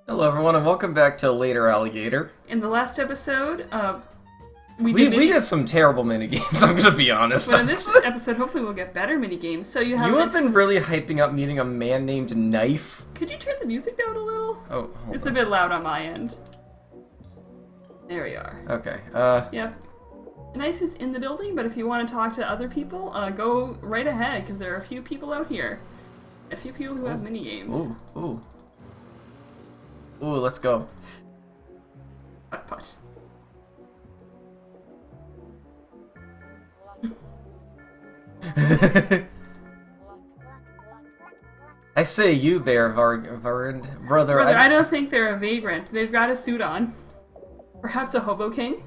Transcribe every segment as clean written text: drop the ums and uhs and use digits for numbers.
Hello everyone and welcome back to Later Alligator. In the last episode, We did some terrible minigames, I'm gonna be honest. But in this episode, hopefully we'll get better minigames. So you have been really hyping up meeting a man named Knife. Could you turn the music down a little? Oh, hold It's on. a bit loud on my end. There we are. Okay, Yep. The knife is in the building, but if you want to talk to other people, go right ahead, because there are a few people out here. A few people who have minigames. Ooh. Ooh, let's go. Putt. I say you there, Brother, Brother, I don't think they're a vagrant. They've got a suit on. Perhaps a hobo king?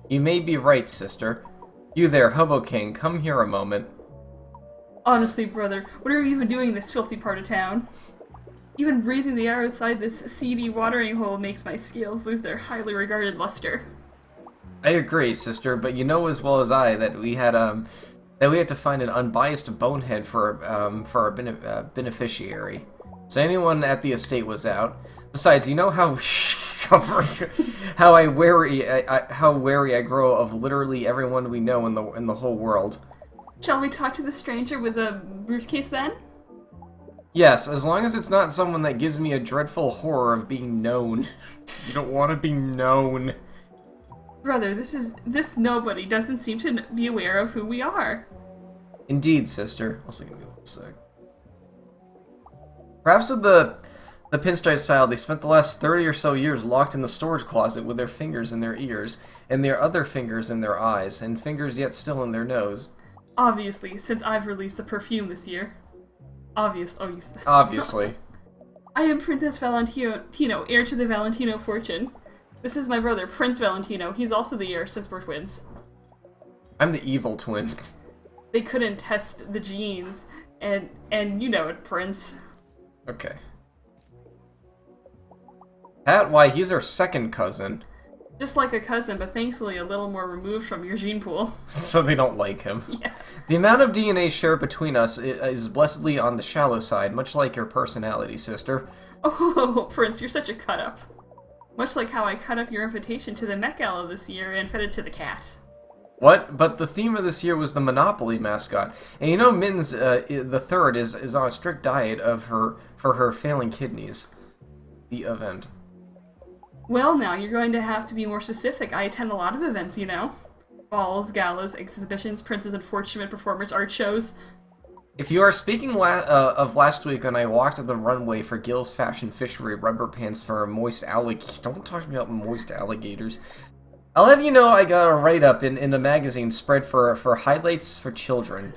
You may be right, sister. You there, Hobo King, come here a moment. Honestly, brother, what are you even doing in this filthy part of town? Even breathing the air outside this seedy watering hole makes my scales lose their highly regarded luster. I agree, sister, but you know as well as I that we had to find an unbiased bonehead for our beneficiary. So anyone at the estate was out. Besides, you know how how wary I grow of literally everyone we know in the whole world. Shall we talk to the stranger with a briefcase then? Yes, as long as it's not someone that gives me a dreadful horror of being known. You don't want to be known. Brother, this nobody doesn't seem to be aware of who we are. Indeed, sister. Also, give me 1 sec. Perhaps of the pinstripe style, they spent the last 30 or so years locked in the storage closet with their fingers in their ears, and their other fingers in their eyes, and fingers yet still in their nose. Obviously, since I've released the perfume this year. Obviously. I am Princess Valentino, heir to the Valentino fortune. This is my brother, Prince Valentino. He's also the heir, since we're twins. I'm the evil twin. They couldn't test the genes, and you know it, Prince. Okay. Pat, why, he's our second cousin. Just like a cousin, but thankfully a little more removed from your gene pool. So they don't like him. Yeah. The amount of DNA shared between us is blessedly on the shallow side, much like your personality, sister. Oh, Prince, you're such a cut-up. Much like how I cut up your invitation to the Met Gala this year and fed it to the cat. What? But the theme of this year was the Monopoly mascot. And you know Mittens the third is on a strict diet for her failing kidneys. The event. Well, now, you're going to have to be more specific. I attend a lot of events, you know. Balls, galas, exhibitions, princes and fortune performers, art shows. If you are speaking of last week when I walked the runway for Gill's Fashion Fishery rubber pants for moist alligators, don't talk to me about moist alligators. I'll have you know I got a write-up in a magazine spread for highlights for children.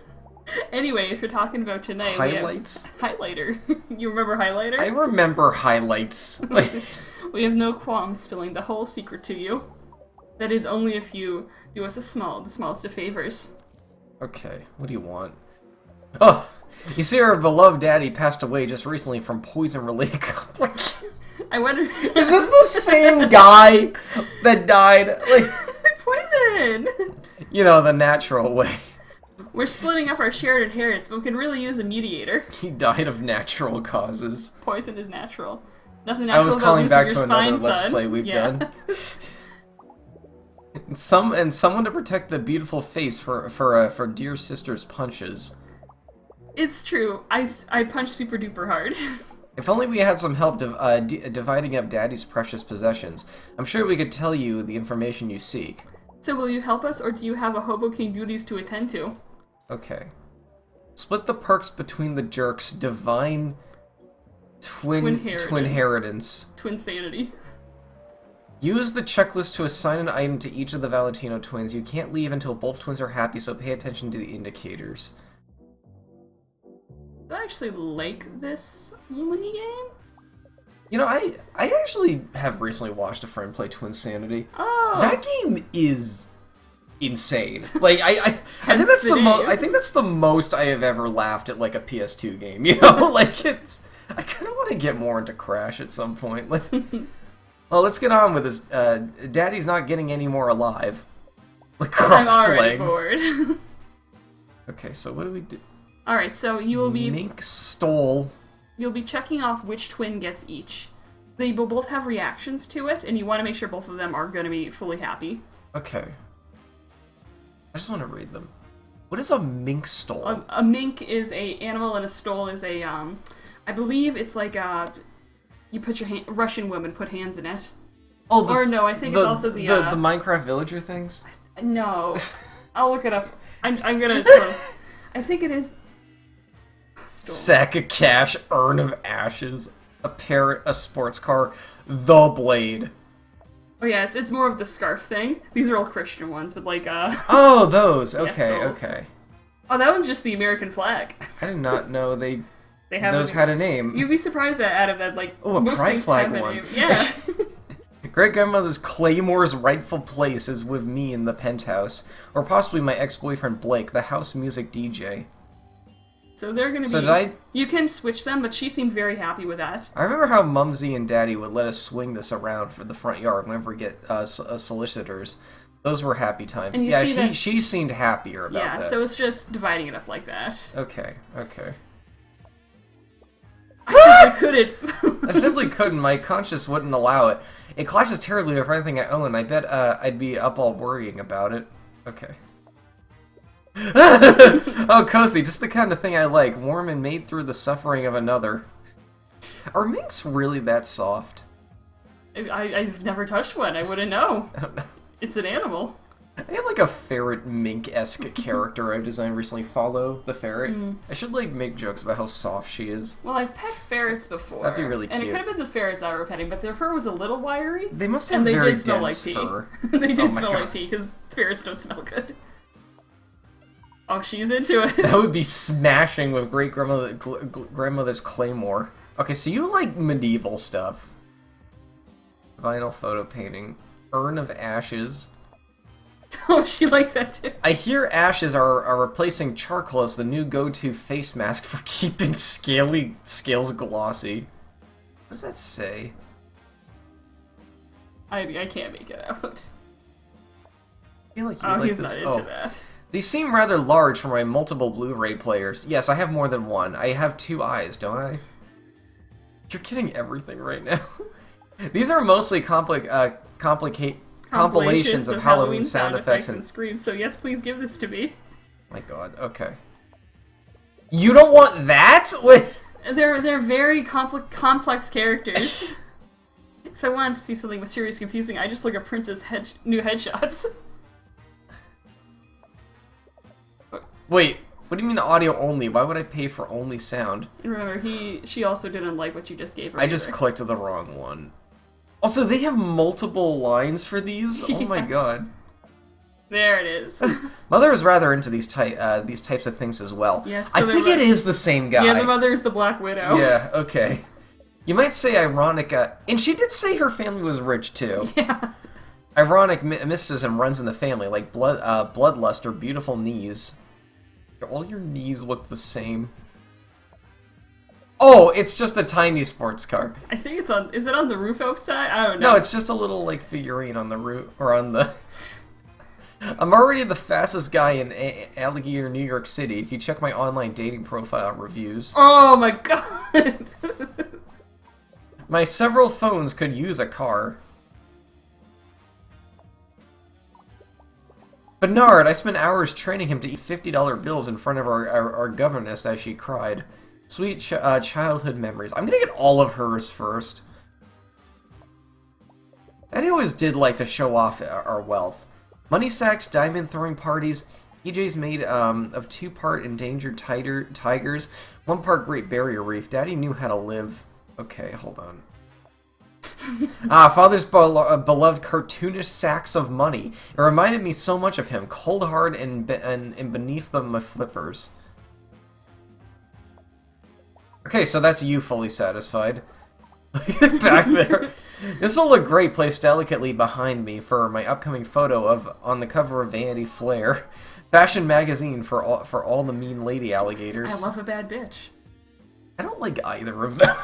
Anyway, if you're talking about tonight, Highlights? Highlighter. You remember Highlighter? I remember highlights. We have no qualms spilling the whole secret to you. That is only if you do us the smallest of favors. Okay, what do you want? Oh, you see, our beloved daddy passed away just recently from poison-related complications. I wonder... Is this the same guy that died? Like, poison! you know, the natural way. We're splitting up our shared inheritance, but we could really use a mediator. He died of natural causes. Poison is natural. Nothing natural I was about calling losing back your to spine, another Let's son. Play we've Yeah. done. Someone to protect the beautiful face for dear sister's punches. It's true. I punch super duper hard. If only we had some help dividing up Daddy's precious possessions. I'm sure we could tell you the information you seek. So will you help us, or do you have a Hobo King duties to attend to? Okay. Split the perks between the jerks. Divine Twinheritance. Twin sanity. Use the checklist to assign an item to each of the Valentino twins. You can't leave until both twins are happy, so pay attention to the indicators. I actually like this mini game. You know, I actually have recently watched a friend play Twin Sanity. Oh, That game is insane. Like I think that's I think that's the most I have ever laughed at like a PS2 game. You know, like it's. I kind of want to get more into Crash at some point. Well, let's get on with this. Daddy's not getting any more alive. Like crossed I'm already legs. bored. Okay, so what do we do? Alright, so you will be Mink stole. you'll be checking off which twin gets each. They will both have reactions to it, and you want to make sure both of them are going to be fully happy. Okay. I just want to read them. What is a mink stole? A mink is a animal, and a stole is a, I believe it's like you put your Russian women put hands in it. Oh, or no, I think it's also the Minecraft villager things? No. I'll look it up. I'm gonna... I think it is... Sack of cash, urn of ashes, a parrot, a sports car, the blade. Oh yeah, it's more of the scarf thing. These are all Christian ones, but like, Oh, those! Okay, yeah, okay. Oh, that one's just the American flag. I did not know they have those had a name. You'd be surprised that out of that, like, a pride flag one. Yeah. Great-grandmother's Claymore's rightful place is with me in the penthouse, or possibly my ex-boyfriend Blake, the house music DJ. So they're gonna be... So did I... You can switch them, but she seemed very happy with that. I remember how Mumsy and Daddy would let us swing this around for the front yard whenever we get solicitors. Those were happy times. And yeah, she seemed happier about that. Yeah, so it's just dividing it up like that. Okay, okay. I simply couldn't. I simply couldn't. My conscience wouldn't allow it. It clashes terribly with everything I own. I bet I'd be up all worrying about it. Okay. Oh, cozy. Just the kind of thing I like. Warm and made through the suffering of another. Are minks really that soft? I've never touched one. I wouldn't know. I don't know. It's an animal. I have like a ferret mink-esque character I've designed recently. Follow the ferret. I should like make jokes about how soft she is. Well, I've pet ferrets before. That'd be really cute. And it could have been the ferrets I were petting, but their fur was a little wiry. They must have very dense fur. They did smell like pee, because ferrets don't smell good. Oh, she's into it. That would be smashing with grandmother's Claymore. Okay, so you like medieval stuff. Vinyl photo painting. Urn of ashes. Oh, she liked that too. I hear ashes are replacing charcoal as the new go-to face mask for keeping scales glossy. What does that say? I can't make it out. I feel like like he's this. not into that. These seem rather large for my multiple Blu-ray players. Yes, I have more than one. I have 2 eyes, don't I? You're getting everything right now. These are mostly compilations of Halloween sound effects and screams. So yes, please give this to me. My God. Okay. You don't want that? Wait. They're very complex characters. If I wanted to see something mysterious, confusing, I just look at Prince's new headshots. Wait, what do you mean audio only? Why would I pay for only sound? And remember, she also didn't like what you just gave her. I just clicked the wrong one. Also, they have multiple lines for these? Yeah. Oh my God. There it is. Mother is rather into these types of things as well. Yes, so I think it is the same guy. Yeah, the mother is the Black Widow. Yeah, okay. You might say ironic, and she did say her family was rich too. Yeah. Ironic mysticism runs in the family, like bloodlust or beautiful knees. All your knees look the same. Oh, it's just a tiny sports car. I think it's on... Is it on the roof outside? I don't know. No, it's just a little, like, figurine on the roof, or on the... I'm already the fastest guy in Alligator, New York City, if you check my online dating profile reviews. Oh my God! My several phones could use a car. Bernard, I spent hours training him to eat $50 bills in front of our governess as she cried. Sweet childhood memories. I'm gonna get all of hers first. Daddy always did like to show off our wealth. Money sacks, diamond throwing parties. EJ's made of 2-part endangered tigers, 1 part Great Barrier Reef. Daddy knew how to live. Okay, hold on. Father's beloved cartoonish sacks of money. It reminded me so much of him, cold hard and beneath them my flippers. Okay, so that's you fully satisfied. Back there. This will look great placed delicately behind me for my upcoming photo of on the cover of Vanity Fair. Fashion magazine for all the mean lady alligators. I love a bad bitch. I don't like either of them.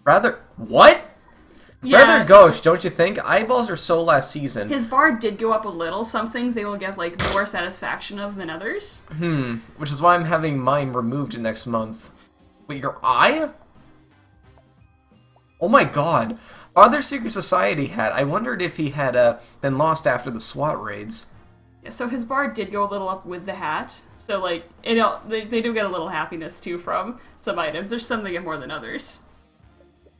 Rather, what? Yeah. Rather gauche, don't you think? Eyeballs are so last season. His bar did go up a little. Some things they will get like more satisfaction of than others. Which is why I'm having mine removed next month. Wait, your eye? Oh my god. Father's Secret Society hat. I wondered if he had been lost after the SWAT raids. Yeah, so his bar did go a little up with the hat. So, like, they do get a little happiness, too, from some items. There's some that get more than others.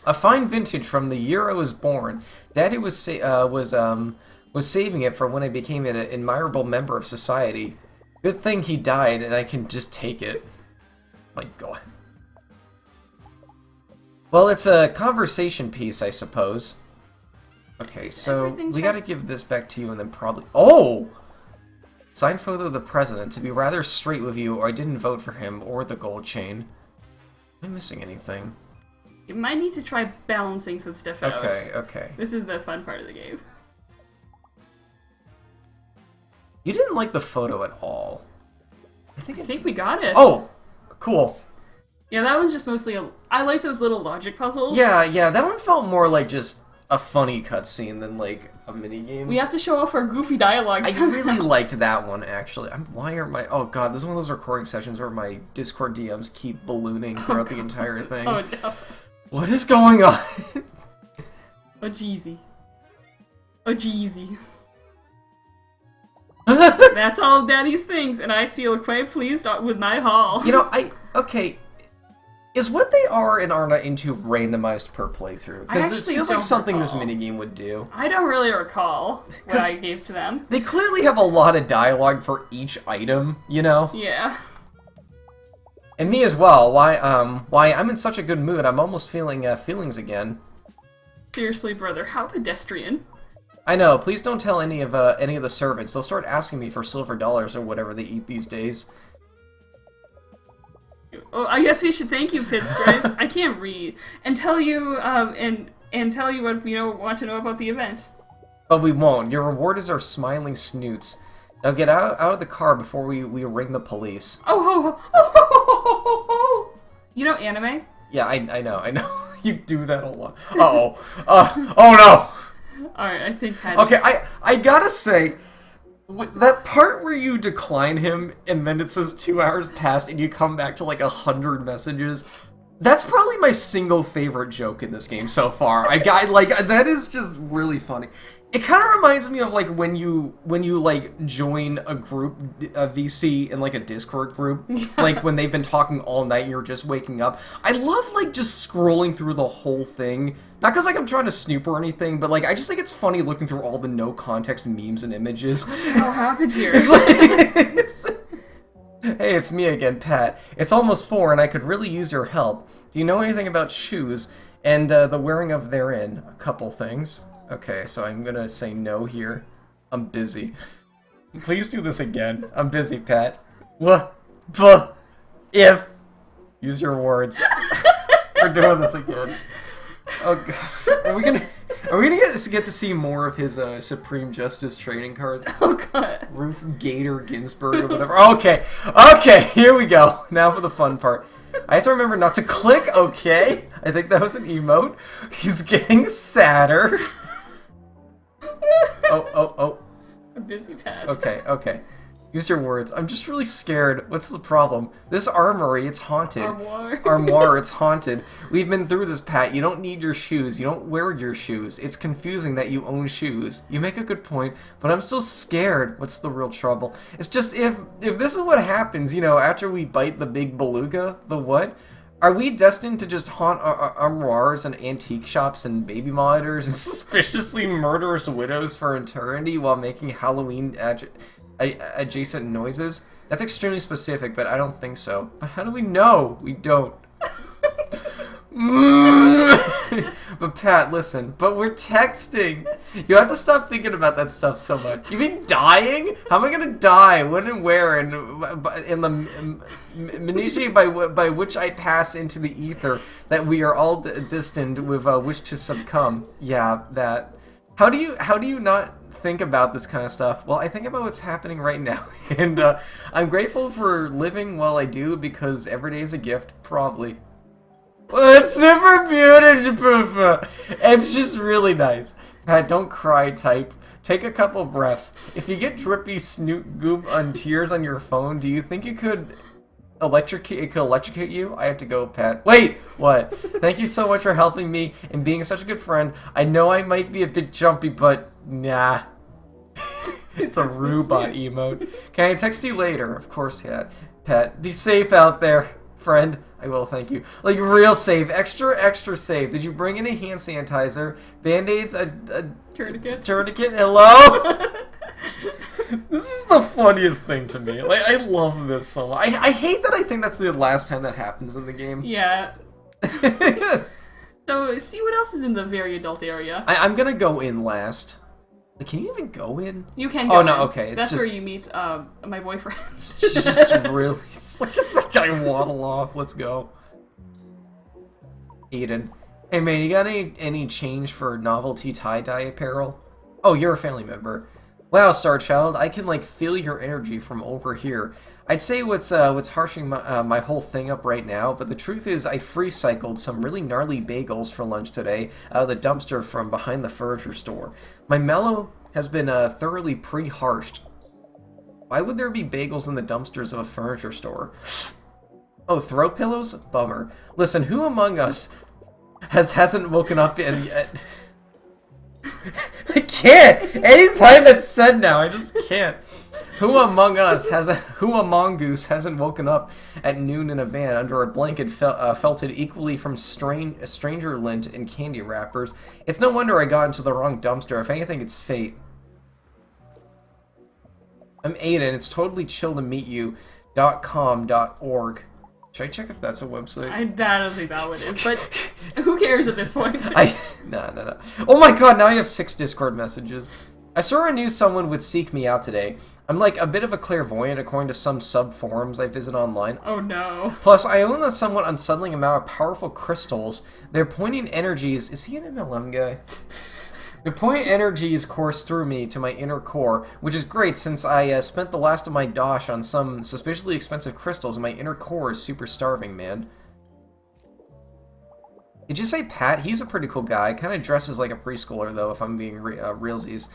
A fine vintage from the year I was born. Daddy was saving it for when I became an admirable member of society. Good thing he died and I can just take it. My god. Well, it's a conversation piece, I suppose. Okay, so we gotta give this back to you and then probably... Oh! Signed photo of the president. To be rather straight with you, or I didn't vote for him, or the gold chain. Am I missing anything? You might need to try balancing some stuff out. Okay. This is the fun part of the game. You didn't like the photo at all. I think we got it. Oh! Cool. Yeah, that one's just mostly I like those little logic puzzles. Yeah, that one felt more like just a funny cutscene than like a minigame. We have to show off our goofy dialogue I somehow. really liked that one, actually. Why are my... Oh god, this is one of those recording sessions where my Discord DMs keep ballooning throughout the entire thing. Oh no. What is going on? Oh jeezy. Oh jeezy. That's all Daddy's things, and I feel quite pleased with my haul. You know, okay... Is what they are and are not into randomized per playthrough? Because this feels like something this minigame would do. I don't really recall what I gave to them. They clearly have a lot of dialogue for each item, you know? Yeah. And me as well. Why I'm in such a good mood, I'm almost feeling feelings again. Seriously, brother, how pedestrian. I know, please don't tell any of the servants. They'll start asking me for silver dollars or whatever they eat these days. Oh, I guess we should thank you, Pinstripes. I can't read. And tell you, and tell you what want to know about the event. But we won't. Your reward is our smiling snoots. Now get out of the car before we ring the police. Oh. You know anime? Yeah, I know. You do that a lot. Uh-oh. Oh no! Alright, I think that Okay, I gotta say... That part where you decline him, and then it says 2 hours passed, and you come back to like 100 messages, that's probably my single favorite joke in this game so far. That is just really funny. It kind of reminds me of like when you like join a group, a VC in like a Discord group, like when they've been talking all night and you're just waking up. I love like just scrolling through the whole thing. Not because like I'm trying to snoop or anything, but like I just think it's funny looking through all the no context memes and images. What the hell happened here? Hey, it's me again, Pat. It's almost 4 and I could really use your help. Do you know anything about shoes and the wearing of therein? A couple things. Okay, so I'm gonna say no here. I'm busy. Please do this again. I'm busy, Pat. If. Use your words. We're doing this again. Oh god. Are we gonna get to see more of his Supreme Justice trading cards? Oh god. Ruth Gator Ginsburg or whatever. Okay, here we go. Now for the fun part. I have to remember not to click, okay? I think that was an emote. He's getting sadder. Oh. A busy Pat. Okay. Use your words. I'm just really scared. What's the problem? This armory, it's haunted. Armoire, it's haunted. We've been through this, Pat. You don't need your shoes. You don't wear your shoes. It's confusing that you own shoes. You make a good point, but I'm still scared. What's the real trouble? It's just if this is what happens, after we bite the big beluga, the what? Are we destined to just haunt armoires and antique shops and baby monitors and suspiciously murderous widows for eternity while making Halloween adjacent noises? That's extremely specific, but I don't think so. But how do we know? We don't. But Pat, listen, we're texting. You have to stop thinking about that stuff so much. You mean dying? How am I gonna die? When and where? And in the minutiae by which I pass into the ether that we are all destined with wish to succumb. Yeah, that. How do you not think about this kind of stuff? Well, I think about what's happening right now, and I'm grateful for living while I do because every day is a gift, probably. Well, it's super beautiful. It's just really nice. Pat, don't cry, type. Take a couple breaths. If you get drippy snoot goop on tears on your phone, do you think you could It could electrocute you? I have to go, Pat. Wait! What? Thank you so much for helping me and being such a good friend. I know I might be a bit jumpy, but nah. It's a robot emote. Can I text you later? Of course, yeah. Pat, be safe out there, friend. I will, thank you. Like, real safe. Extra, extra safe. Did you bring in a hand sanitizer? Band-aids? A tourniquet? Tourniquet? Hello? This is the funniest thing to me. Like, I love this so much. I hate that I think that's the last time that happens in the game. Yeah. So, see what else is in the very adult area. I'm gonna go in last. Can you even go in? You can go in. Oh, no, okay. That's just where you meet my boyfriend. She's just really... Look at that guy waddle off. Let's go. Aiden. Hey, man, you got any change for novelty tie-dye apparel? Oh, you're a family member. Wow, Star Child, I can, like, feel your energy from over here. I'd say what's harshing my whole thing up right now, but the truth is I free-cycled some really gnarly bagels for lunch today out of the dumpster from behind the furniture store. My mellow has been thoroughly pre-harshed. Why would there be bagels in the dumpsters of a furniture store? Oh, throw pillows? Bummer. Listen, who among us hasn't woken up and... I can't! Anytime that's said now, I just can't. Who among us hasn't woken up at noon in a van under a blanket felted equally from stranger lint and candy wrappers? It's no wonder I got into the wrong dumpster. If anything, it's fate. I'm Aiden. It's totally chill to meet you. .com.org. Should I check if that's a website? I don't think that one is, but who cares at this point? No. Oh my god, now I have 6 Discord messages. I sort of knew someone would seek me out today. I'm like a bit of a clairvoyant according to some sub-forums I visit online. Oh no. Plus, I own a somewhat unsettling amount of powerful crystals. Their pointing energies... Is he an MLM guy? Their pointing energies course through me to my inner core, which is great since I spent the last of my dosh on some suspiciously expensive crystals and my inner core is super starving, man. Did you say Pat? He's a pretty cool guy. Kind of dresses like a preschooler, though, if I'm being realsies.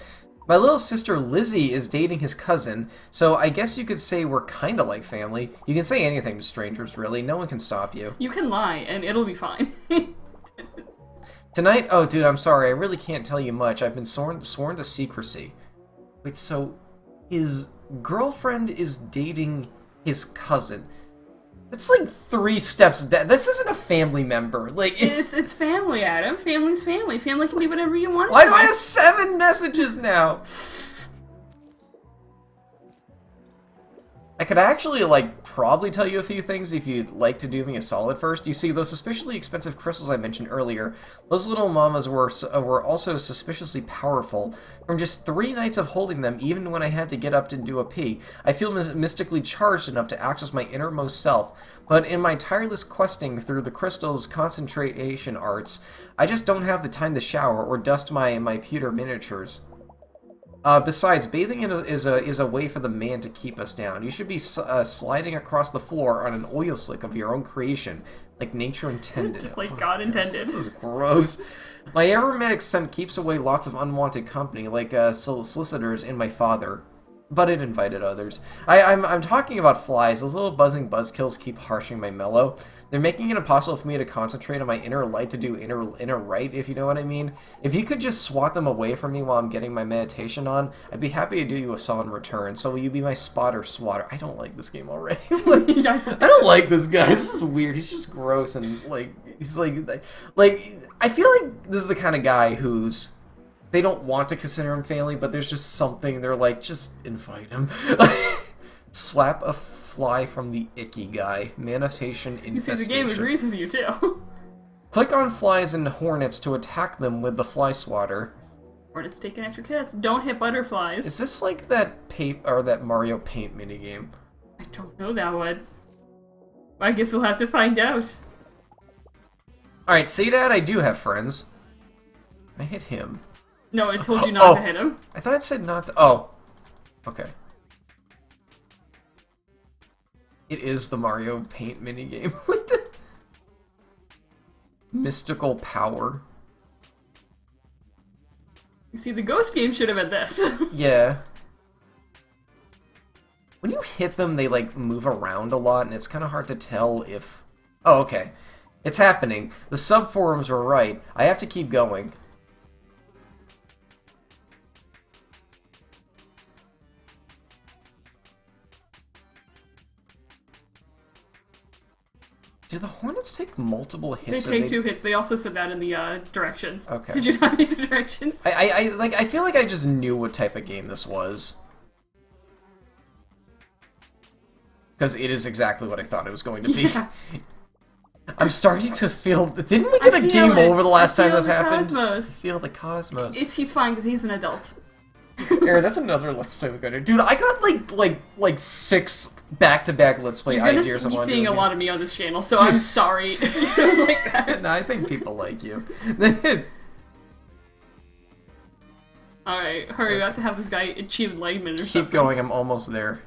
My little sister Lizzie is dating his cousin, so I guess you could say we're kind of like family. You can say anything to strangers, really. No one can stop you. You can lie, and it'll be fine. Tonight? Oh, dude, I'm sorry. I really can't tell you much. I've been sworn to secrecy. Wait, so his girlfriend is dating his cousin. It's like 3 steps back. This isn't a family member. Like it's family, Adam. Family's family. Family can be whatever you want. Why do I have 7 messages now? I could actually, like, probably tell you a few things if you'd like to do me a solid first. You see, those suspiciously expensive crystals I mentioned earlier, those little mamas were also suspiciously powerful. From just 3 nights of holding them, even when I had to get up to do a pee, I feel mystically charged enough to access my innermost self. But in my tireless questing through the crystal's concentration arts, I just don't have the time to shower or dust my pewter miniatures. Besides, bathing is a way for the man to keep us down. You should be sliding across the floor on an oil slick of your own creation, like nature intended. Just like God intended. This is gross. My aromatic scent keeps away lots of unwanted company, like solicitors and my father. But it invited others. I'm talking about flies. Those little buzzing buzzkills keep harshing my mellow. They're making it impossible for me to concentrate on my inner light to do inner right, if you know what I mean. If you could just swat them away from me while I'm getting my meditation on, I'd be happy to do you a solid return. So will you be my spotter swatter? I don't like this game already. I don't like this guy. This is weird. He's just gross and like he's like I feel like this is the kind of guy who's they don't want to consider him family, but there's just something they're like, just invite him. Slap a fly from the icky guy. Manitation infestation. You see, the game agrees with you too. Click on flies and hornets to attack them with the fly swatter. Hornets take an extra kiss. Don't hit butterflies. Is this like that that Mario Paint minigame? I don't know that one. I guess we'll have to find out. Alright, see Dad, I do have friends. I hit him. No, I told you not to hit him. I thought it said not to... Oh. Okay. It is the Mario Paint minigame with the... mystical power. You see, the Ghost game should have been this. Yeah. when you hit them, they, like, move around a lot, and it's kind of hard to tell if... Oh, okay. It's happening. The sub-forums were right. I have to keep going. Do the Hornets take multiple hits? They take 2 hits. They also said that in the directions. Okay. Did you not read the directions? I feel like I just knew what type of game this was. Because it is exactly what I thought it was going to be. Yeah. I'm starting to feel... Didn't we get a game over the last time this happened? Cosmos. I feel the cosmos. He's fine because he's an adult. Aaron, that's another Let's Play we got to do. Dude, I got like 6 back-to-back Let's Play ideas. You're gonna be seeing a lot of me on this channel, so I'm sorry if you don't like that. No, I think people like you. Alright, hurry, we have to have this guy achieve enlightenment or something. Keep going, I'm almost there.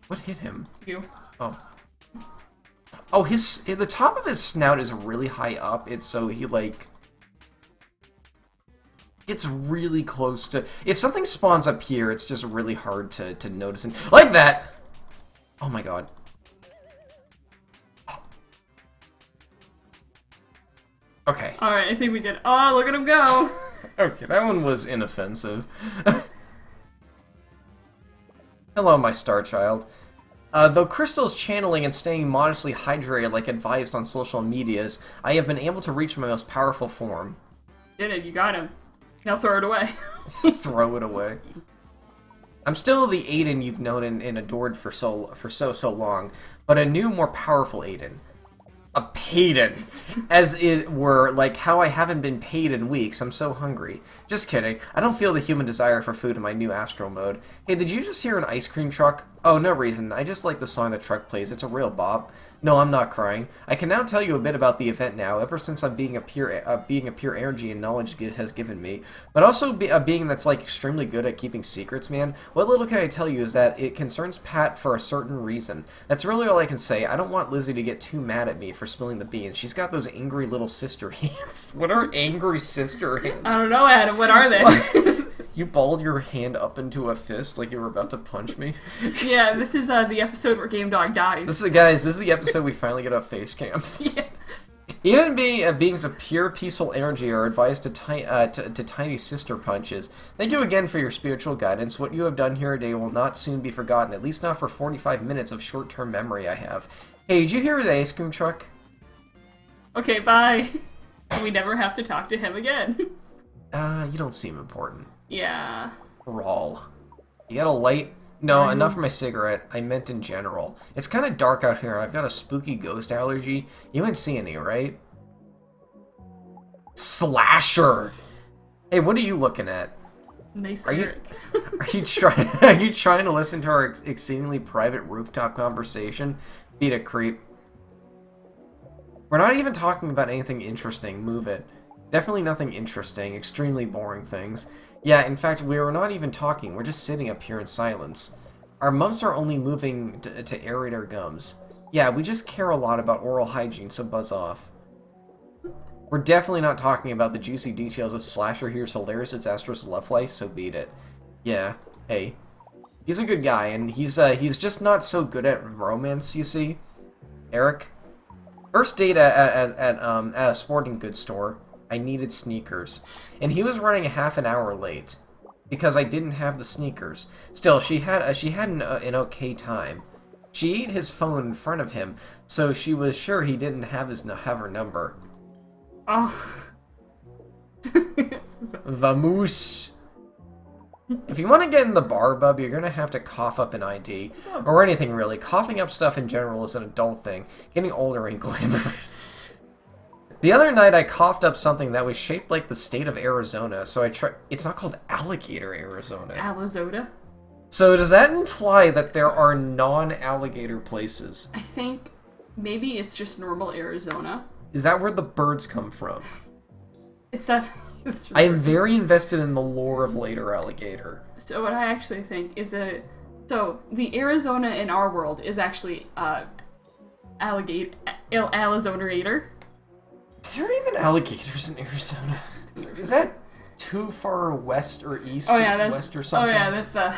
What hit him? You. Oh. Oh, the top of his snout is really high up. It's so he, like... It's really close to... If something spawns up here, it's just really hard to notice. And, like that! Oh my god. Okay. Alright, I think we did. Oh, look at him go! Okay, that one was inoffensive. Hello, my star child. Though Crystal's channeling and staying modestly hydrated like advised on social medias, I have been able to reach my most powerful form. Did it, you got him. Now throw it away. Throw it away. I'm still the Aiden you've known and adored for so long, but a new, more powerful Aiden. A Payden. As it were, like how I haven't been paid in weeks. I'm so hungry. Just kidding. I don't feel the human desire for food in my new astral mode. Hey, did you just hear an ice cream truck? Oh, no reason. I just like the song the truck plays. It's a real bop. No, I'm not crying. I can now tell you a bit about the event now, ever since I'm being a pure energy and knowledge has given me, but also a being that's like extremely good at keeping secrets, man. What little can I tell you is that it concerns Pat for a certain reason. That's really all I can say. I don't want Lizzie to get too mad at me for spilling the beans. She's got those angry little sister hands. What are angry sister hands? I don't know, Adam. What are they? You balled your hand up into a fist like you were about to punch me? Yeah, this is the episode where Game Dog dies. This is the episode we finally get a face cam. Yeah. Even beings of pure, peaceful energy are advised to tiny sister punches. Thank you again for your spiritual guidance. What you have done here today will not soon be forgotten, at least not for 45 minutes of short-term memory I have. Hey, did you hear the ice cream truck? Okay, bye. We never have to talk to him again. You don't seem important. Yeah. Rawl. You got a light? No, enough for my cigarette. I meant in general. It's kind of dark out here. I've got a spooky ghost allergy. You ain't see any, right? Slasher! Hey, what are you looking at? Nice Are you trying to listen to our exceedingly private rooftop conversation? Beat a creep. We're not even talking about anything interesting. Move it. Definitely nothing interesting. Extremely boring things. Yeah, in fact, we were not even talking. We're just sitting up here in silence. Our mumps are only moving to aerate our gums. Yeah, we just care a lot about oral hygiene, so buzz off. We're definitely not talking about the juicy details of Slasher Here's Hilarious It's Astro's Love Life, so beat it. Yeah, hey. He's a good guy, and he's just not so good at romance, you see? Eric? First date at a sporting goods store. I needed sneakers. And he was running a half an hour late. Because I didn't have the sneakers. Still, she had an okay time. She ate his phone in front of him, so she was sure he didn't have her number. Oh. Vamos. If you want to get in the bar, bub, you're gonna have to cough up an ID. Or anything, really. Coughing up stuff in general is an adult thing. Getting older ain't glamorous. The other night, I coughed up something that was shaped like the state of Arizona, so I tried... It's not called Alligator, Arizona. Arizona? So does that imply that there are non-alligator places? I think maybe it's just normal Arizona. Is that where the birds come from? It's that... I am very invested in the lore of later Alligator. So what I actually think is so the Arizona in our world is actually Alligator. There are even alligators in Arizona. Is that too far west or east west or Oh something? yeah, that's the...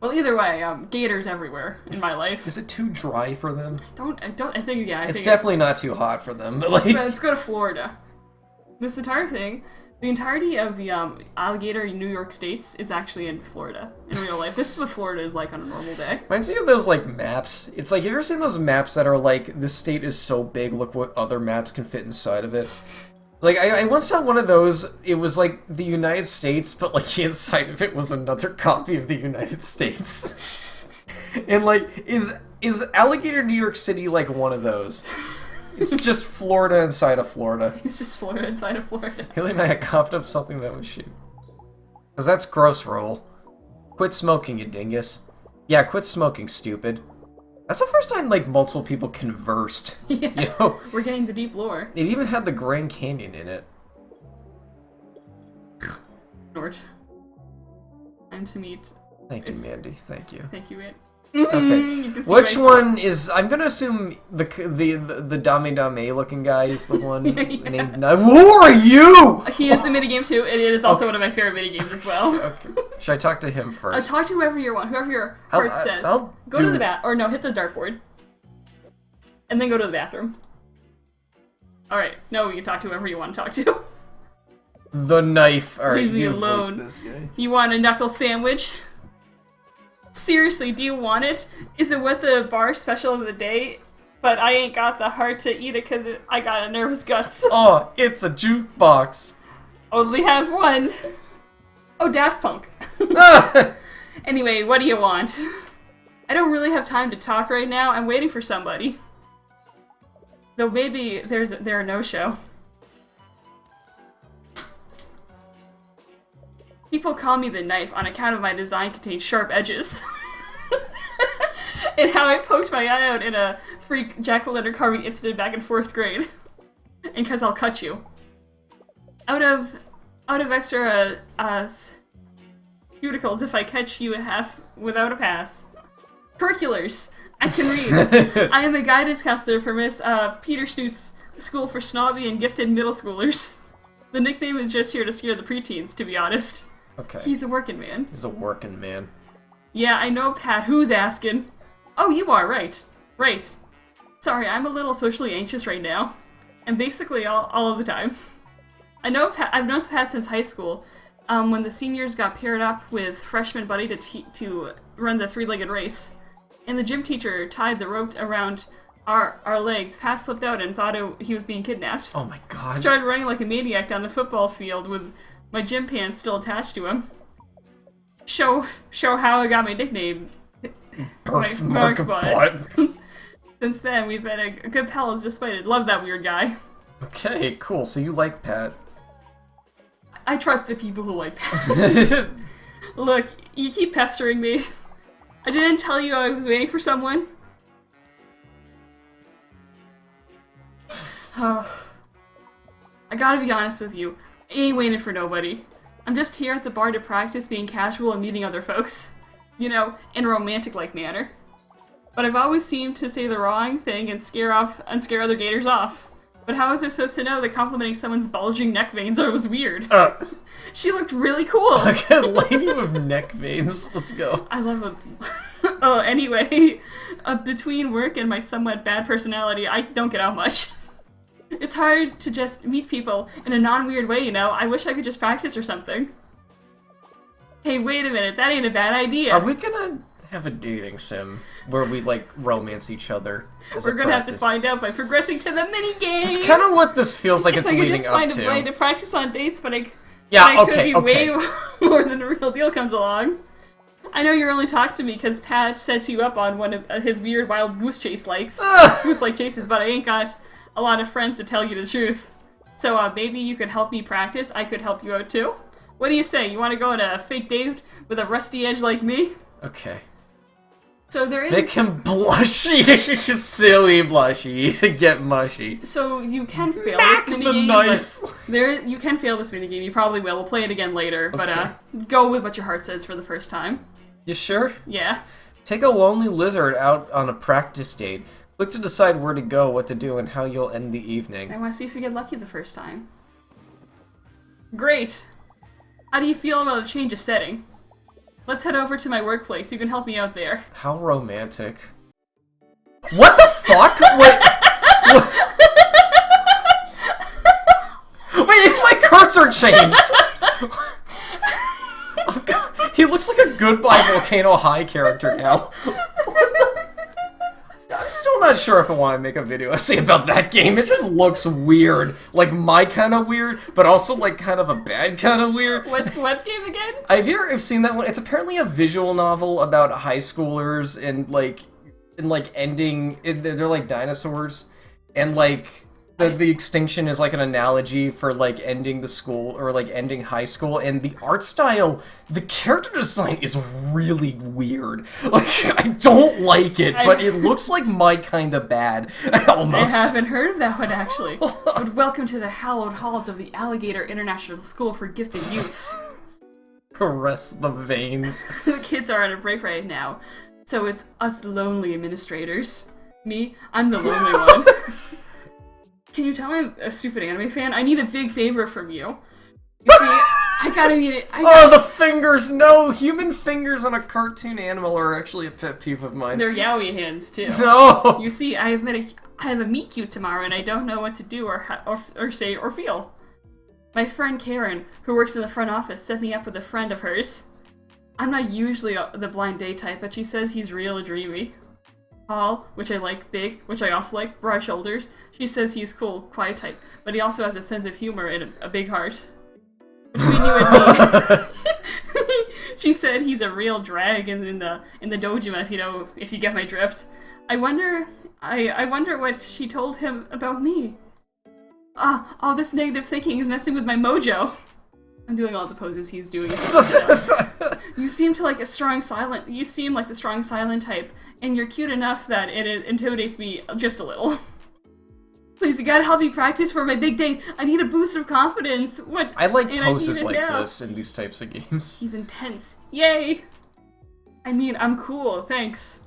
Well, either way, gators everywhere in my life. Is it too dry for them? I think, yeah. It's definitely not too hot for them, but like... Let's go to Florida. This entire thing, the entirety of the Alligator in New York States is actually in Florida, in real life. This is what Florida is like on a normal day. Reminds me of those, like, maps. It's like, have you ever seen those maps that are like, this state is so big, look what other maps can fit inside of it? Like, I once saw one of those, it was like the United States, but like inside of it was another copy of the United States. And like, is Alligator New York City like one of those? It's just Florida inside of Florida. It's just Florida inside of Florida. Haley and I coughed up something that would shoot. Because that's gross, Roll. Quit smoking, you dingus. Yeah, quit smoking, stupid. That's the first time, like, multiple people conversed. Yeah, you know? We're getting the deep lore. It even had the Grand Canyon in it. Nort. Time to meet. Thank you, Mandy. Thank you. Thank you, Ant. Okay. Which one is... I'm gonna assume the Dame Dame looking guy is the one named... Who are you?! He is the minigame too, and it is also one of my favorite minigames as well. Okay. Should I talk to him first? Talk to whoever you want, whoever your heart says. Go to the or no, hit the dartboard. And then go to the bathroom. Alright, no, you can talk to whoever you want to talk to. The knife. Alright, Leave me alone. This guy. You want a knuckle sandwich? Seriously, do you want it? Is it what the bar special of the day? But I ain't got the heart to eat it because I got a nervous guts. Oh, it's a jukebox. Only have one. Oh, Daft Punk. Anyway, what do you want? I don't really have time to talk right now. I'm waiting for somebody. Though maybe they're a no-show. People call me the knife on account of my design contains sharp edges. And how I poked my eye out in a freak jack-o'-lantern carving incident back in 4th grade. And because I'll cut you. Out of extra cuticles if I catch you half without a pass. Curriculars! I can read. I am a guidance counselor for Miss Peter Snoot's School for Snobby and Gifted Middle Schoolers. The nickname is just here to scare the preteens, to be honest. Okay. He's a working man. He's a working man. Yeah, I know, Pat. Who's asking? Oh, you are, right. Right. Sorry, I'm a little socially anxious right now. And basically all of the time. I've known Pat since high school, when the seniors got paired up with freshman Buddy to run the 3-legged race. And the gym teacher tied the rope around our legs. Pat flipped out and thought he was being kidnapped. Oh my god. Started running like a maniac down the football field with my gym pants still attached to him. Show how I got my nickname. Mark butt. Since then, we've been a good pals despite it. Love that weird guy. Okay, cool. So you like Pat. I trust the people who like Pat. Look, you keep pestering me. I didn't tell you I was waiting for someone. I gotta be honest with you. I ain't waiting for nobody. I'm just here at the bar to practice being casual and meeting other folks. You know, in a romantic-like manner. But I've always seemed to say the wrong thing and scare other gators off. But how was I supposed to know that complimenting someone's bulging neck veins was weird? She looked really cool. Like a lady with neck veins. Let's go. I love it. Oh, anyway, between work and my somewhat bad personality, I don't get out much. It's hard to just meet people in a non-weird way, you know? I wish I could just practice or something. Hey, wait a minute, that ain't a bad idea. Are we gonna have a dating sim where we, like, romance each other? We're gonna have to find out by progressing to the minigame! It's kind of what this feels like it's leading up to. If I could just find a way to practice on dates, but I could be way more than the real deal comes along. I know you only talked to me because Pat sets you up on one of his weird wild goose chase likes. Goose-like chases, but I ain't got a lot of friends to tell you the truth. So maybe you could help me practice, I could help you out too? What do you say? You want to go on a fake date with a rusty edge like me? Okay. So there is... Make him blushy! Silly blushy. Get mushy. So you can fail this minigame. Knife. You can fail this minigame. You probably will. We'll play it again later. Okay. But go with what your heart says for the first time. You sure? Yeah. Take a lonely lizard out on a practice date. Look to decide where to go, what to do, and how you'll end the evening. I want to see if you get lucky the first time. Great. How do you feel about a change of setting? Let's head over to my workplace. You can help me out there. How romantic. What the fuck? Wait. Wait, if my cursor changed. Oh, God. He looks like a Goodbye Volcano High character now. I'm still not sure if I want to make a video essay about that game. It just looks weird. Like, my kind of weird, but also, like, kind of a bad kind of weird. What game again? Have you ever seen that one? It's apparently a visual novel about high schoolers and, like, ending... They're, like, dinosaurs. And, like... The extinction is like an analogy for like ending the school or like ending high school, and the art style, the character design is really weird. Like, I don't like it, but it looks like my kind of bad. Almost. I haven't heard of that one actually. But welcome to the hallowed halls of the Alligator International School for Gifted Youths. Caress the veins. The kids are on a break right now, so it's us lonely administrators. Me, I'm the lonely one. Can you tell I'm a stupid anime fan? I need a big favor from you. You see, I gotta meet it. Oh, the fingers! No! Human fingers on a cartoon animal are actually a pet peeve of mine. They're yaoi hands, too. No! You see, I have a meet cute tomorrow, and I don't know what to do or say or feel. My friend Karen, who works in the front office, set me up with a friend of hers. I'm not usually the blind date type, but she says he's real dreamy. Tall, which I like, big, which I also like, broad shoulders. She says he's cool, quiet type, but he also has a sense of humor and a big heart. Between you and me, she said he's a real drag in the dojima, if you get my drift. I wonder what she told him about me. All this negative thinking is messing with my mojo. I'm doing all the poses he's doing. You seem like the strong silent type, and you're cute enough that it intimidates me just a little. Please, you gotta help me practice for my big date. I need a boost of confidence. What? I like poses like this in these types of games. He's intense. Yay! I mean, I'm cool, thanks.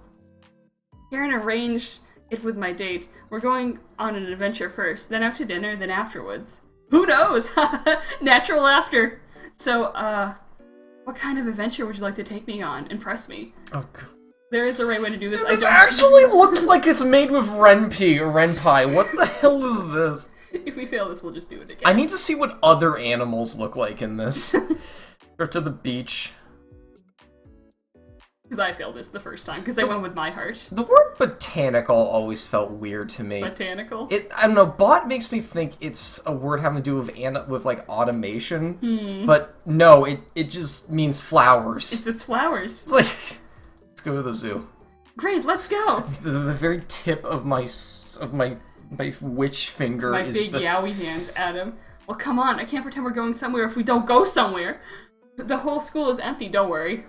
Karen arranged it with my date. We're going on an adventure first, then out to dinner, then afterwards. Who knows? Natural laughter. So, what kind of adventure would you like to take me on? Impress me. Oh, God. There is a right way to do this. Dude, this actually looks like it's made with Renpai. What the hell is this? If we fail this, we'll just do it again. I need to see what other animals look like in this. Go to the beach. Because I failed this the first time, because I went with my heart. The word botanical always felt weird to me. Botanical? I don't know, bot makes me think it's a word having to do with like automation. But no, it just means flowers. It's flowers. It's like, let's go to the zoo. Great, let's go! The very tip of my witch finger my is big yaoi hand, Adam. Well, come on, I can't pretend we're going somewhere if we don't go somewhere. The whole school is empty, don't worry.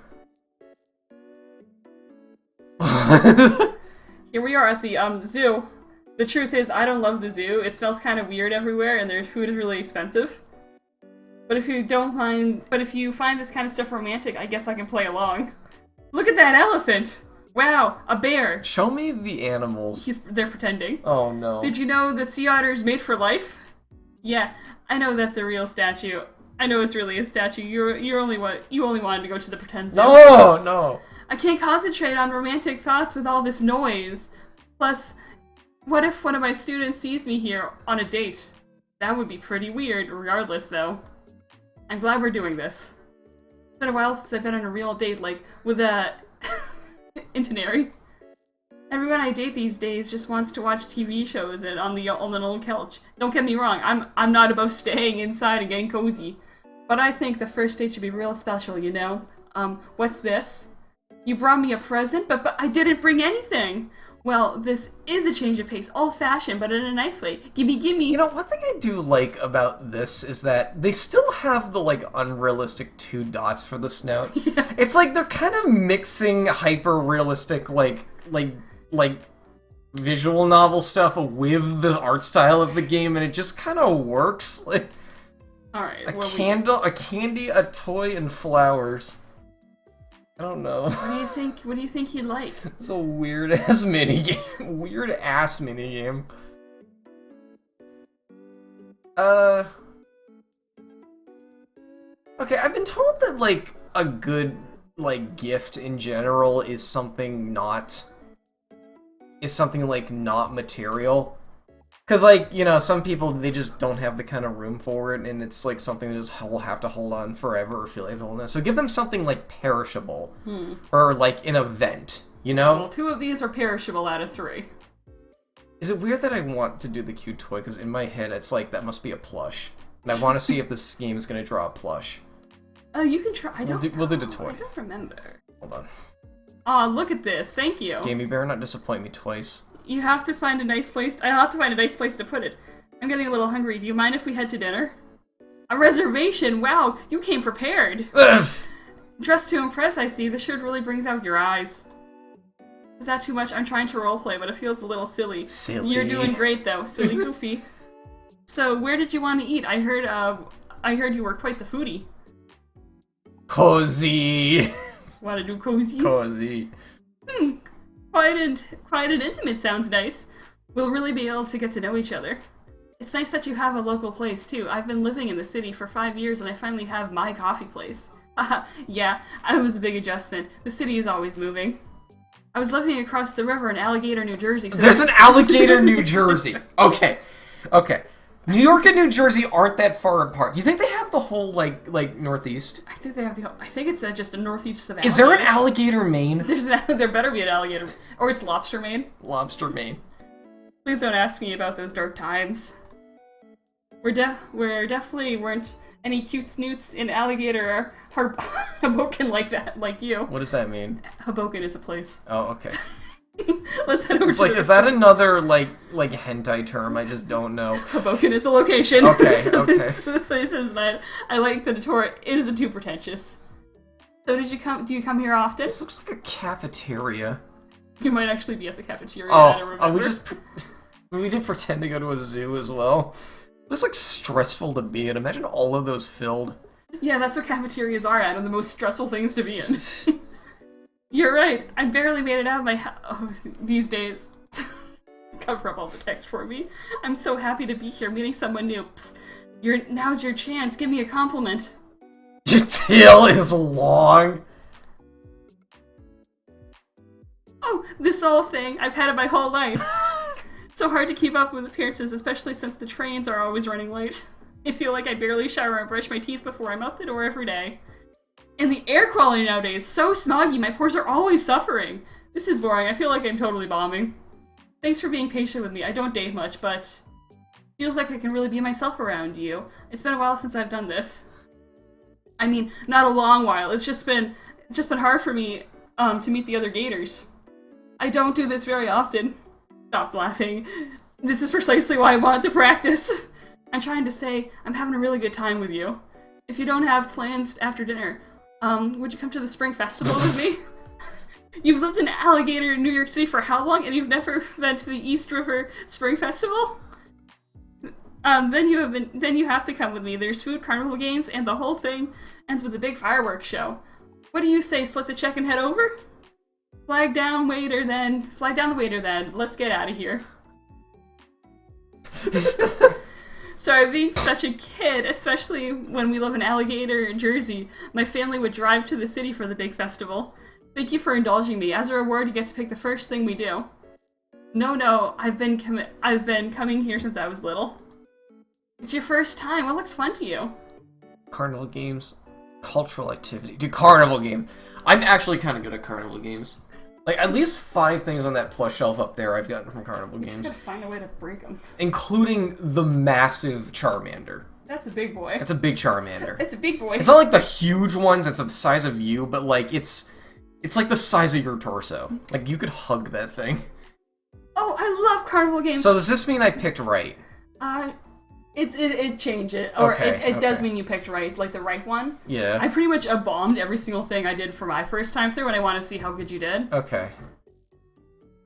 Here we are at the zoo. The truth is, I don't love the zoo. It smells kind of weird everywhere, and their food is really expensive. But if you find this kind of stuff romantic, I guess I can play along. Look at that elephant! Wow, a bear! Show me the animals. They're pretending. Oh no. Did you know that sea otter is made for life? Yeah, I know that's a real statue. I know it's really a statue. You only wanted to go to the pretend zoo. No! I can't concentrate on romantic thoughts with all this noise. Plus, what if one of my students sees me here on a date? That would be pretty weird, regardless, though. I'm glad we're doing this. It's been a while since I've been on a real date, like, with a... Intonary. Everyone I date these days just wants to watch TV shows and on an old couch. Don't get me wrong, I'm not above staying inside and getting cozy. But I think the first date should be real special, you know? What's this? You brought me a present, but I didn't bring anything. Well, this is a change of pace, old-fashioned, but in a nice way. Gimme. You know, one thing I do like about this is that they still have the, like, unrealistic 2 dots for the snout. Yeah. It's like they're kind of mixing hyper-realistic, like visual novel stuff with the art style of the game, and it just kind of works. Like, alright, a candy, a toy, and flowers. I don't know. What do you think he'd like? It's a weird-ass minigame. Weird-ass minigame. Okay, I've been told that, like, a good, like, gift in general is something not... like, not material. Because, like, you know, some people, they just don't have the kind of room for it, and it's, like, something that just will have to hold on forever or feel like holding on. So give them something, like, perishable. Or, like, an event, you know? Well, 2 of these are perishable out of 3. Is it weird that I want to do the cute toy? Because in my head, it's like, that must be a plush. And I want to see if this game is going to draw a plush. Oh, you can try. We'll do the toy. I don't remember. Hold on. Aw, look at this. Thank you. Game, you better not disappoint me twice. You have to find a nice place. I'll have to find a nice place to put it. I'm getting a little hungry. Do you mind if we head to dinner? A reservation? Wow, you came prepared. Dressed to impress, I see. The shirt really brings out your eyes. Is that too much? I'm trying to roleplay, but it feels a little silly. Silly. You're doing great, though. Silly goofy. So, where did you want to eat? I heard you were quite the foodie. Cozy. Want to do cozy? Cozy. Quiet and intimate sounds nice. We'll really be able to get to know each other. It's nice that you have a local place, too. I've been living in the city for 5 years, and I finally have my coffee place. Yeah, it was a big adjustment. The city is always moving. I was living across the river in Alligator, New Jersey. So there's an Alligator, New Jersey. Okay. New York and New Jersey aren't that far apart. You think they have the whole, like Northeast? I think they have I think it's just a northeast of Alligator. Is there an Alligator, Maine? There better be an Alligator. Or it's Lobster, Maine. Lobster, Maine. Please don't ask me about those dark times. We're definitely weren't any cute snoots in Alligator or Hoboken like that, like you. What does that mean? Hoboken is a place. Oh, okay. Let's head over it's like, is that another, like hentai term? I just don't know. Hoboken is a location. Okay, so okay. This place is not... I like the tour. It isn't too pretentious. So do you come here often? This looks like a cafeteria. You might actually be at the cafeteria, I don't remember. We did pretend to go to a zoo as well. It was, like, stressful to be in. Imagine all of those filled. Yeah, that's what cafeterias are at, and the most stressful things to be in. You're right. I barely made it out of my house these days. Cover up all the text for me. I'm so happy to be here, meeting someone new. Psst. Now's your chance. Give me a compliment. Your tail is long. Oh, this old thing. I've had it my whole life. So hard to keep up with appearances, especially since the trains are always running late. I feel like I barely shower and brush my teeth before I'm out the door every day. And the air quality nowadays is so smoggy, my pores are always suffering. This is boring, I feel like I'm totally bombing. Thanks for being patient with me, I don't date much, but... feels like I can really be myself around you. It's been a while since I've done this. I mean, not a long while, it's just been hard for me to meet the other gators. I don't do this very often. Stop laughing. This is precisely why I wanted to practice. I'm trying to say, I'm having a really good time with you. If you don't have plans after dinner, would you come to the Spring Festival with me? You've lived in Alligator in New York City for how long, and you've never been to the East River Spring Festival? Then you have to come with me. There's food, carnival games, and the whole thing ends with a big fireworks show. What do you say, split the check and head over? Flag down the waiter then. Let's get out of here. Sorry, being such a kid, especially when we live in Alligator, Jersey, my family would drive to the city for the big festival. Thank you for indulging me. As a reward, you get to pick the first thing we do. No, I've been coming here since I was little. It's your first time. What looks fun to you? Carnival games, cultural activity. Dude, carnival game. I'm actually kind of good at carnival games. Like, at least 5 things on that plush shelf up there I've gotten from carnival games. Just gotta find a way to break them. Including the massive Charmander. That's a big boy. That's a big Charmander. It's a big boy. It's not like the huge ones that's the size of you, but, like, it's like the size of your torso. Like, you could hug that thing. Oh, I love carnival games. So does this mean I picked right? It changed it. Or okay, it does mean you picked right, like the right one. Yeah. I pretty much bombed every single thing I did for my first time through, and I want to see how good you did. Okay.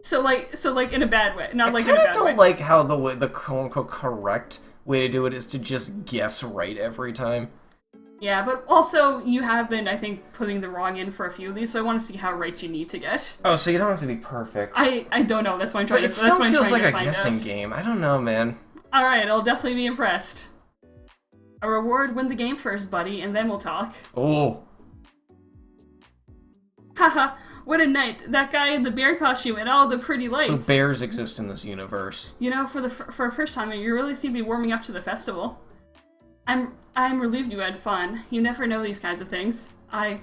So like in a bad way, not like in a bad way. I don't like how the quote-unquote correct way to do it is to just guess right every time. Yeah, but also you have been, I think, putting the wrong in for a few of these, so I want to see how right you need to get. Oh, so you don't have to be perfect. I don't know. That's why I'm trying. But it still feels like a guessing game. I don't know, man. All right, I'll definitely be impressed. A reward, win the game first, buddy, and then we'll talk. Oh. Haha, what a night. That guy in the bear costume and all the pretty lights. So bears exist in this universe. You know, for a first time, you really seem to be warming up to the festival. I'm relieved you had fun. You never know these kinds of things. I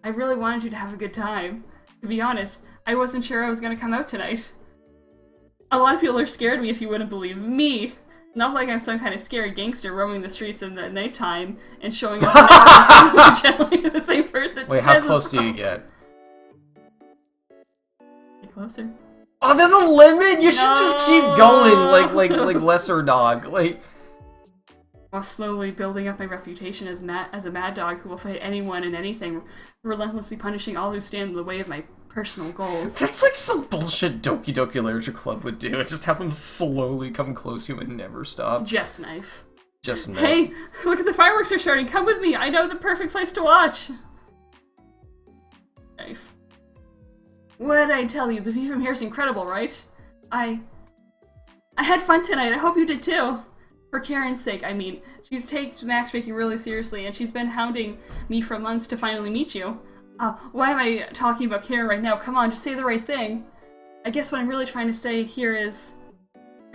really wanted you to have a good time. To be honest, I wasn't sure I was gonna come out tonight. A lot of people are scared of me, if you wouldn't believe me. Not like I'm some kind of scary gangster roaming the streets in the nighttime and showing up generally to the same person. Wait, how close do you get? Get closer. Oh, there's a limit. You should just keep going, like lesser dog, like. While slowly building up my reputation as a mad dog who will fight anyone and anything, relentlessly punishing all who stand in the way of my personal goals. That's like some bullshit Doki Doki Literature Club would do. It's just have them slowly come close to you and never stop. Jess Knife. Just knife. Hey, look at the fireworks are starting. Come with me. I know the perfect place to watch. Knife. What did I tell you? The view from here is incredible, right? I had fun tonight. I hope you did too. For Karen's sake, I mean. She's taken matchmaking really seriously, and she's been hounding me for months to finally meet you. Why am I talking about Karen right now? Come on, just say the right thing. I guess what I'm really trying to say here is,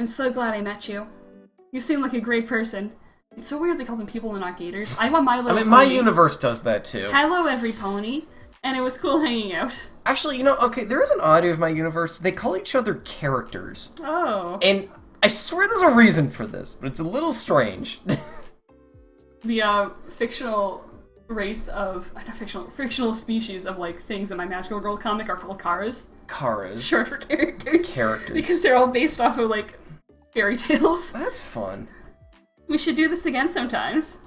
I'm so glad I met you. You seem like a great person. It's so weird they call them people and not gators. I'm a My Little Pony. My universe does that too. Hello, every pony. And it was cool hanging out. Actually, okay, there is an audio of my universe. They call each other characters. Oh. And I swear there's a reason for this, but it's a little strange. The fictional race of fictional species of like things in my Magical Girl comic are called Karas. Karas. Short for characters. Characters. Because they're all based off of like fairy tales. That's fun. We should do this again sometimes.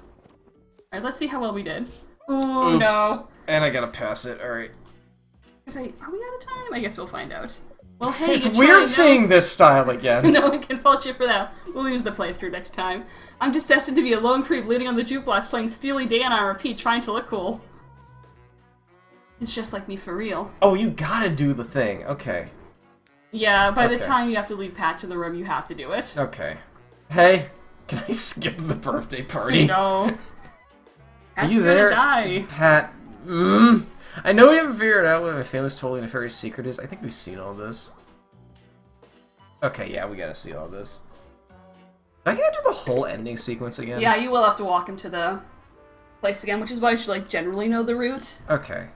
Alright, let's see how well we did. Ooh, Oops. no. And I gotta pass it, alright. Are we out of time? I guess we'll find out. Well, hey, it's weird seeing this style again. No one can fault you for that. We'll use the playthrough next time. I'm just destined to be a lone creep leaning on the jukebox playing Steely Dan on repeat, trying to look cool. It's just like me for real. Oh, you gotta do the thing. Okay. Yeah, by the time you have to leave Pat to the room, you have to do it. Okay. Hey, can I skip the birthday party? No. Are you there? It's Pat. I know we haven't figured out what my family's totally nefarious secret is. I think we've seen all this. Okay, yeah, we gotta see all this. I gotta do the whole ending sequence again. Yeah, you will have to walk him to the place again, which is why you should like generally know the route. Okay.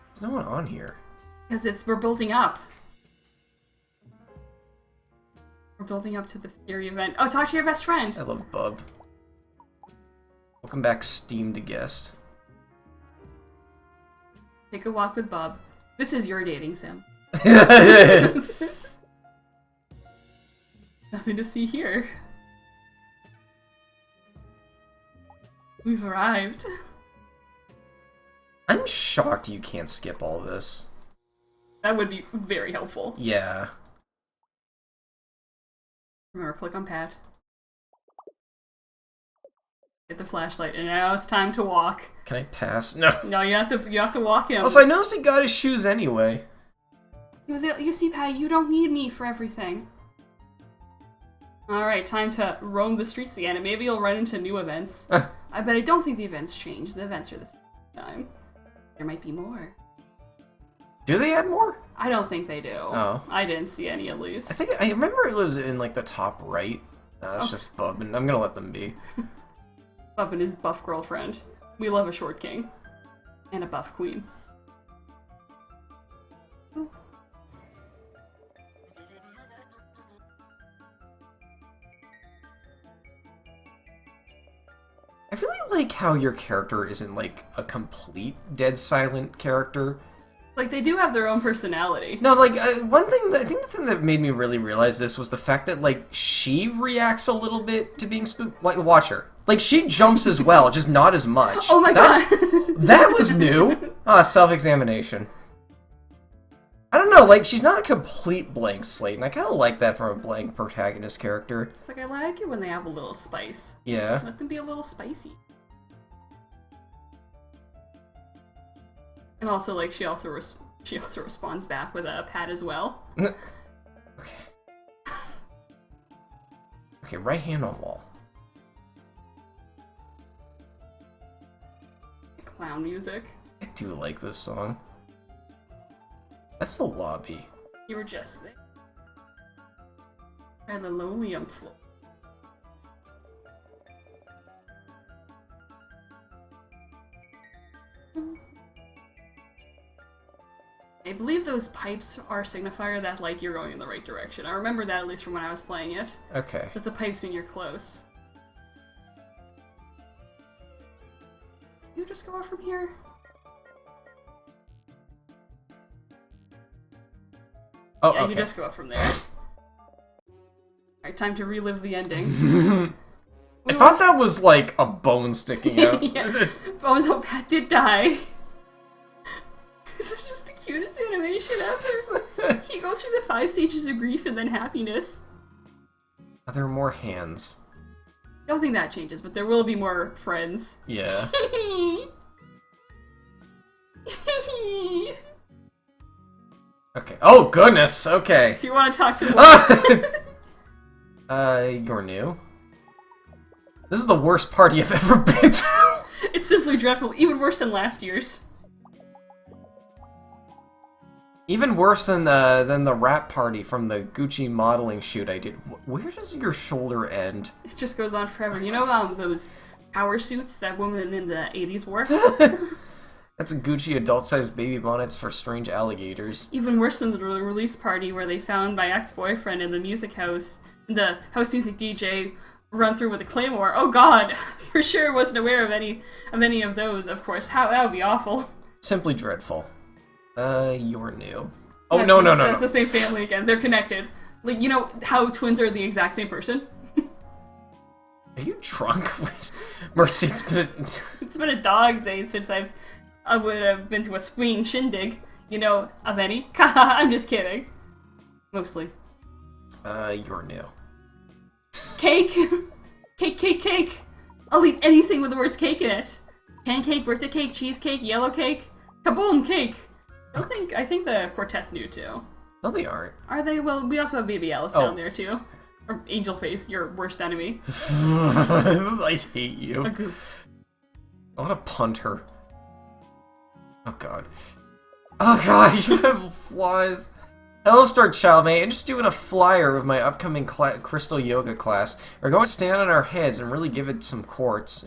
There's no one on here. Because we're building up. We're building up to the scary event. Oh, talk to your best friend. I love Bub. Welcome back, steamed guest. Take a walk with Bob. This is your dating sim. Nothing to see here. We've arrived. I'm shocked you can't skip all this. That would be very helpful. Yeah. Remember, click on Pat. Get the flashlight, and now it's time to walk. Can I pass? No. No, you have to walk him. Also, I noticed he got his shoes anyway. You see, Pat, you don't need me for everything. Alright, time to roam the streets again, and maybe you'll run into new events. But I don't think the events change. The events are the same time. There might be more. Do they add more? I don't think they do. Oh. I didn't see any, at least. I remember it was in, like, the top right. That's just Bub, and I'm gonna let them be. Bub and his buff girlfriend. We love a short king. And a buff queen. I really like how your character isn't, like, a complete dead silent character. Like, they do have their own personality. No, like, one thing, I think the thing that made me really realize this was the fact that, like, she reacts a little bit to being spooked. Like, watch her. Like, she jumps as well, just not as much. Oh my god! That was new! Self-examination. I don't know, like, she's not a complete blank slate, and I kind of like that from a blank protagonist character. It's like, I like it when they have a little spice. Yeah. Let them be a little spicy. And also, like, she also responds back with a pat as well. Okay. Okay, right hand on wall. clown music. I do like this song. That's the lobby. You were just there. Or the linoleum floor. I believe those pipes are a signifier that, like, you're going in the right direction. I remember that, at least from when I was playing it. Okay. That the pipes mean you're close. You just go out from here? Oh, yeah, okay. you just go up from there. Alright, time to relive the ending. I thought that was, like, a bone sticking out. Yeah. Bones hope Pat did die. This is just the cutest animation ever. He goes through the 5 stages of grief and then happiness. Are there more hands? I don't think that changes, but there will be more friends. Yeah. Okay. Oh, goodness. Okay. If you want to talk to one. You're new. This is the worst party I've ever been to. It's simply dreadful. Even worse than last year's. Even worse than the rap party from the Gucci modeling shoot I did. Where does your shoulder end? It just goes on forever. You know those power suits that women in the 80s wore? That's a Gucci adult-sized baby bonnets for strange alligators. Even worse than the release party where they found my ex-boyfriend in the music house, the house music DJ run through with a claymore. Oh god, for sure wasn't aware of any of those, of course. That would be awful. Simply dreadful. You're new. Oh, That's no. That's the same family again. They're connected. Like, you know how twins are the exact same person? Are you drunk? Mercy, It's been a dog's age since I would have been to a swinging shindig. You know, of any? I'm just kidding. Mostly. You're new. Cake! Cake! I'll eat anything with the words cake in it. Pancake, birthday cake, cheesecake, yellow cake. Kaboom, cake! I think the quartet's new too. No, they aren't. Are they? Well, we also have Baby Alice down there too. Or Angel Face, your worst enemy. I hate you. Okay. I want to punt her. Oh god. Oh god, you have flies. Hello, Star Child, mate. I'm just doing a flyer of my upcoming crystal yoga class. We're going to stand on our heads and really give it some quartz.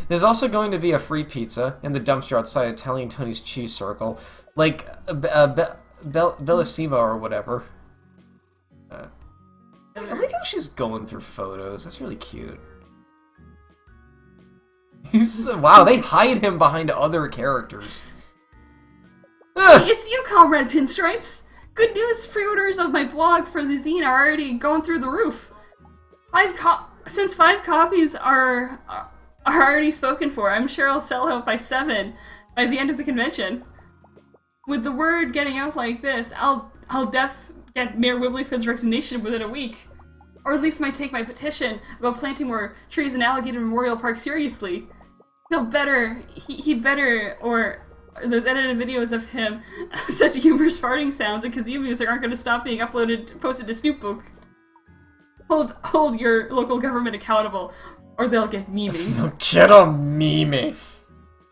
There's also going to be a free pizza in the dumpster outside Italian Tony's Cheese Circle. Like, Bellissimo or whatever. I like how she's going through photos. That's really cute. Wow, they hide him behind other characters. Hey, it's you, Comrade Pinstripes! Good news, pre-orders of my blog for the zine are already going through the roof. Since 5 copies are already spoken for, I'm sure I'll sell out by 7 by the end of the convention. With the word getting out like this, I'll get Mayor Wibblyfin's resignation within a week. Or at least might take my petition about planting more trees in Alligator Memorial Park seriously. He'd better, or those edited videos of him such humorous farting sounds and kazoo music aren't going to stop being posted to Snoopbook. Hold your local government accountable, or they'll get memeing. They'll get on memeing.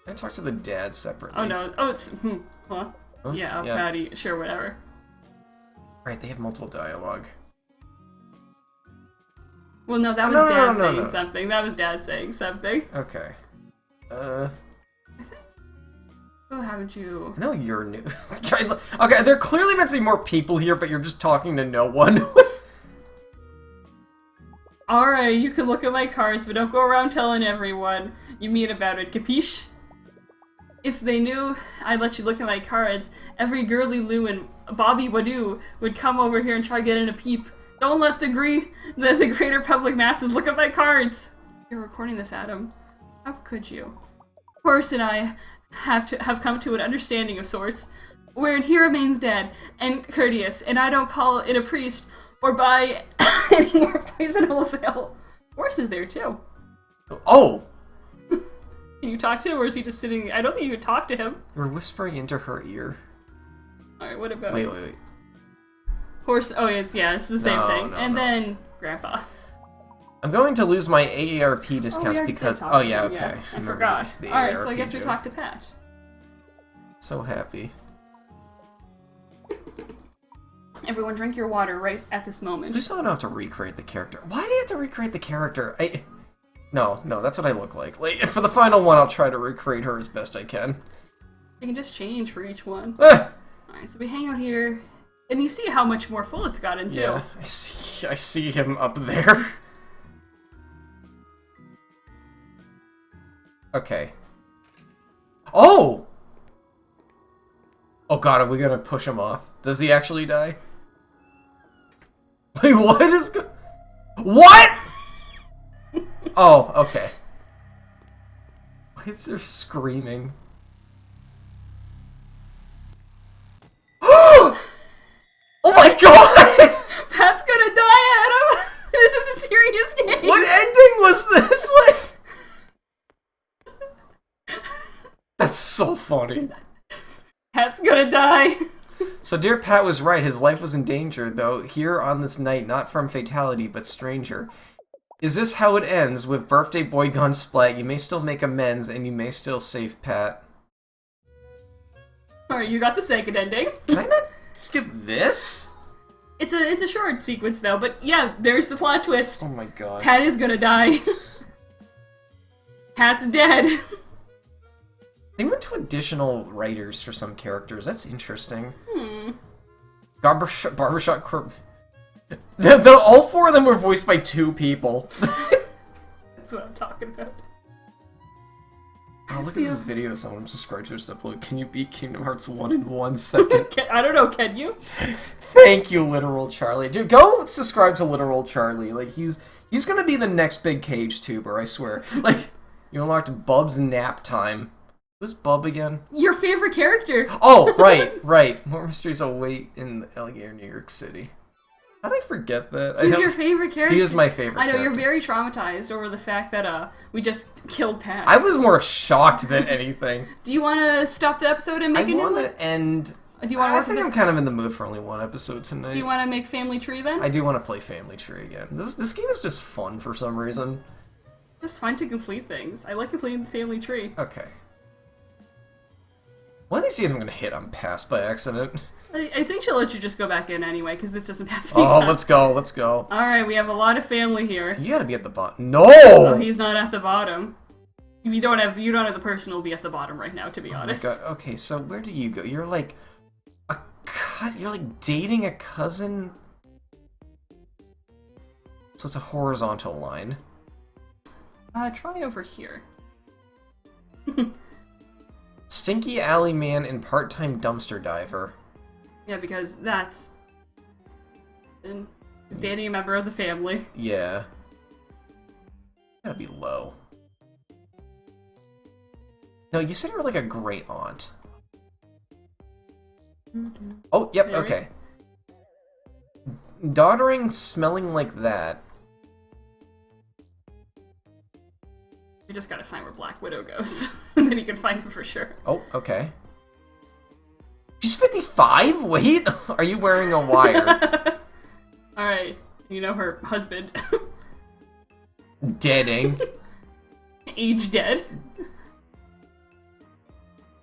Can I talk to the dad separately? Oh no, it's, huh? Yeah, Patty, sure, whatever. Right, they have multiple dialogue. Well, no, that was Dad saying something. That was Dad saying something. Okay. Oh, haven't you? No, you're new. Okay, there are clearly meant to be more people here, but you're just talking to no one. Alright, you can look at my cards, but don't go around telling everyone you mean about it, capiche? If they knew I'd let you look at my cards, every girly Lou and Bobby Wadoo would come over here and try to get in a peep. Don't let the greater public masses look at my cards! You're recording this, Adam. How could you? Horace and I have come to an understanding of sorts, wherein he remains dead and courteous, and I don't call in a priest or buy any more poison wholesale. Horace is there too. Oh! Can you talk to him, or is he just sitting? I don't think you can talk to him. You're whispering into her ear. Alright, what about... Wait. Horace, oh it's the same thing. No. Then Grandpa. I'm going to lose my AARP discounts because... Oh, yeah, okay. Yeah, I forgot. Alright, so I guess we talked to Pat. So happy. Everyone drink your water right at this moment. We still don't have to recreate the character. Why do you have to recreate the character? No, that's what I look like. Like, for the final one, I'll try to recreate her as best I can. You can just change for each one. Alright, so we hang out here, and you see how much more full it's gotten, too. Yeah, I see him up there. Okay. Oh! Oh god, are we gonna push him off? Does he actually die? Wait, what is What?! Oh, okay. Why is there screaming? Oh my god! Pat's gonna die, Adam! This is a serious game! What ending was this? That's so funny. Pat's gonna die. So dear Pat was right, his life was in danger, though here on this night, not from fatality, but stranger. Is this how it ends? With birthday boy gun splat, you may still make amends, and you may still save Pat. Alright, you got the second ending. Can I not skip this? It's a short sequence, though, but yeah, there's the plot twist. Oh my god. Pat is gonna die. Pat's dead. They went to additional writers for some characters. That's interesting. Hmm. Barbershop Corp. All four of them were voiced by two people. That's what I'm talking about. Oh, look at this video someone subscribed to us upload. Can you beat Kingdom Hearts 1 in 1 second? I don't know, can you? Thank you, Literal Charlie. Dude, go subscribe to Literal Charlie. Like, he's gonna be the next big cage tuber, I swear. Like, you unlocked Bub's nap time. Who's Bub again? Your favorite character! Oh, right. More mysteries await in Alligator, New York City. How did I forget that? He's your favorite character? He is my favorite I know, character. you're very traumatized over the fact that, we just killed Pat. I was more shocked than anything. Do you want to stop the episode and make a new one? I want to end... Do you want to I think I'm kind of in the mood for only one episode tonight. Do you want to make Family Tree, then? I do want to play Family Tree again. This game is just fun for some reason. Just fun to complete things. I like completing the Family Tree. Okay. One of these days I'm going to hit on pass by accident. I think she'll let you just go back in anyway, because this doesn't pass any time. Oh, let's go. Alright, we have a lot of family here. You gotta be at the bottom. No! Oh, he's not at the bottom. You don't have the person who'll be at the bottom right now, to be honest. Oh my god. Okay, so where do you go? You're like you're like dating a cousin? So it's a horizontal line. Try over here. Stinky alley man and part-time dumpster diver. Yeah, because that's... dating a member of the family. Yeah. Gotta be low. No, you said you were like a great aunt. Oh, yep, Mary? Okay. Doddering, smelling like that. You just gotta find where Black Widow goes. And then you can find him for sure. Oh, okay. She's 55? Wait, are you wearing a wire? Alright, you know her husband. Deading. Age dead.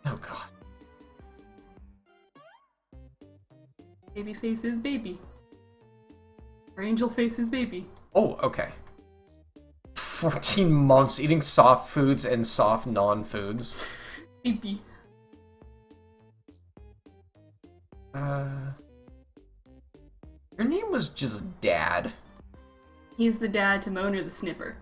Oh god. Baby faces baby. Or angel faces baby. Oh, okay. 14 months eating soft foods and soft non-foods. Baby. Your name was just Dad. He's the dad to Mona the Snipper.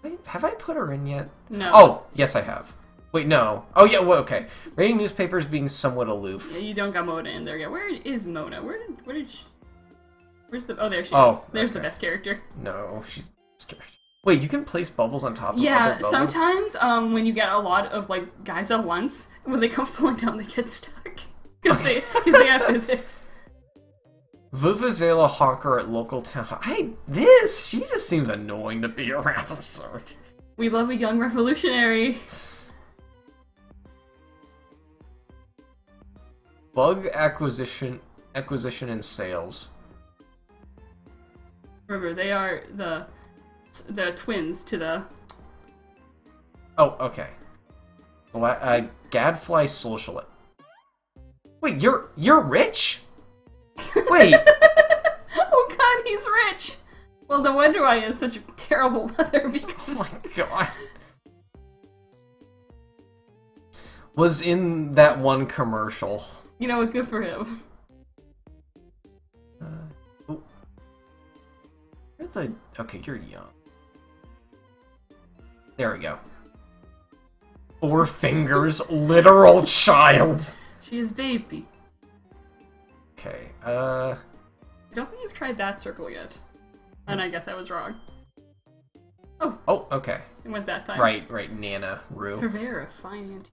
Wait, have I put her in yet? No. Oh, yes I have. Wait, no. Oh yeah, well, okay. Reading newspapers, being somewhat aloof. Yeah, you don't got Mona in there yet. Where is Mona? Where did she... Where's the... Oh, there she Oh, is. There's okay. the best character. No, she's scared. Wait, you can place bubbles on top of other Yeah, bubbles? sometimes when you get a lot of like guys at once, when they come falling down, they get stuck because they have physics. Vuvuzela honker at local town. She just seems annoying to be around. I'm sorry. We love a young revolutionary. Bug acquisition and sales. Remember, they are the the twins to the... Oh, okay. Gadfly Social... Wait, you're rich? Wait. Oh god, he's rich! Well, no wonder why he has such a terrible weather, because... Oh my god. Was in that one commercial. You know what, good for him. Oh. Okay, you're young. There we go. Four Fingers, literal child. She's baby. Okay, I don't think you've tried that circle yet. And I guess I was wrong. Oh, okay. It went that time. Right, Nana, Rue. Purveyor, fine auntie.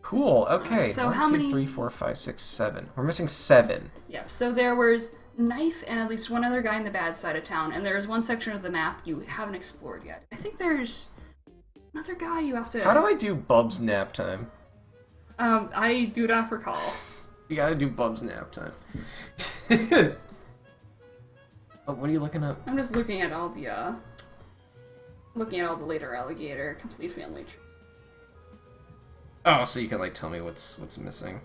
Cool, okay. So 1, how 2, many... 3, 4, 5, 6, 7. We're missing 7. Yep, so there was Knife and at least one other guy in the bad side of town, and there's one section of the map you haven't explored yet. I think there's another guy you have to... How do I do Bub's nap time? I do not recall. You gotta do Bub's nap time. Oh, what are you looking up? I'm just looking at all the, later Alligator complete family tree. Oh, so you can, like, tell me what's missing.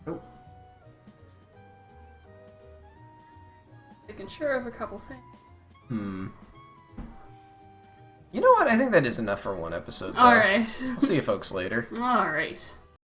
Oh. Making sure of a couple things. You know what? I think that is enough for one episode, though. Alright. I'll see you folks later. Alright.